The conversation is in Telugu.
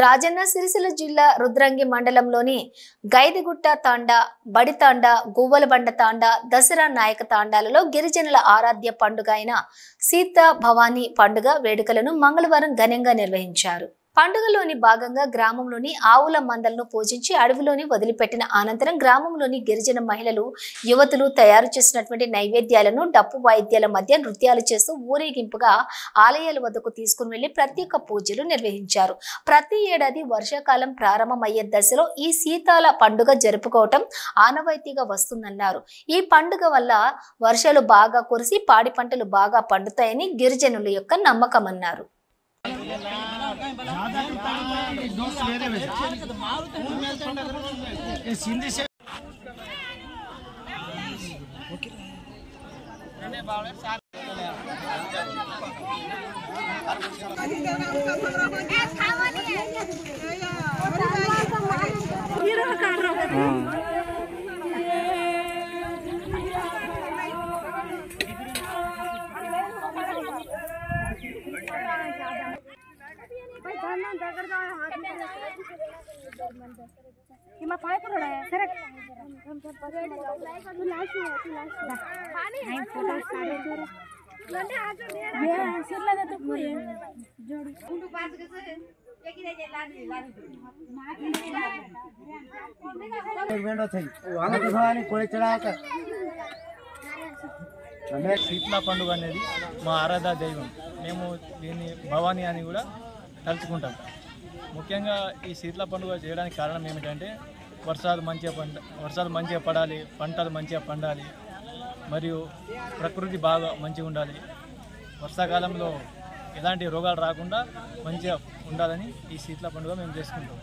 రాజన్న సిరిసిల్ల జిల్లా రుద్రంగి మండలంలోని గైదిగుట్ట తాండా, బడితాండా, గువ్వలబండ తాండా, దసరా నాయక తాండాలలో గిరిజనుల ఆరాధ్య పండుగ అయిన సీతా భవానీ పండుగ వేడుకలను మంగళవారం ఘనంగా నిర్వహించారు. పండుగలోని భాగంగా గ్రామంలోని ఆవుల మందలను పూజించి అడవిలోని వదిలిపెట్టిన అనంతరం గ్రామంలోని గిరిజన మహిళలు, యువతులు తయారు చేసినటువంటి నైవేద్యాలను డప్పు వాయిద్యాల మధ్య నృత్యాలు చేస్తూ ఊరేగింపుగా ఆలయాల వద్దకు తీసుకుని వెళ్లి ప్రత్యేక పూజలు నిర్వహించారు. ప్రతి ఏడాది వర్షాకాలం ప్రారంభమయ్యే దశలో ఈ శీతాల పండుగ జరుపుకోవటం ఆనవాయితీగా వస్తుందన్నారు. ఈ పండుగ వల్ల వర్షాలు బాగా కురిసి పాడి పంటలు బాగా పండుతాయని గిరిజనుల యొక్క నమ్మకం అన్నారు. శీతల పండుగ అనేది మా ఆరాధన దైవం. మేము దీన్ని భవానీ అని కూడా తలుచుకుంటాం. ముఖ్యంగా ఈ శీతల పండుగ చేయడానికి కారణం ఏమిటంటే వర్షాలు మంచిగా పడాలి, పంటలు మంచిగా పండాలి, మరియు ప్రకృతి బాగా మంచిగా ఉండాలి, వర్షాకాలంలో ఎలాంటి రోగాలు రాకుండా మంచిగా ఉండాలని ఈ శీతల పండుగ మేము చేసుకుంటాం.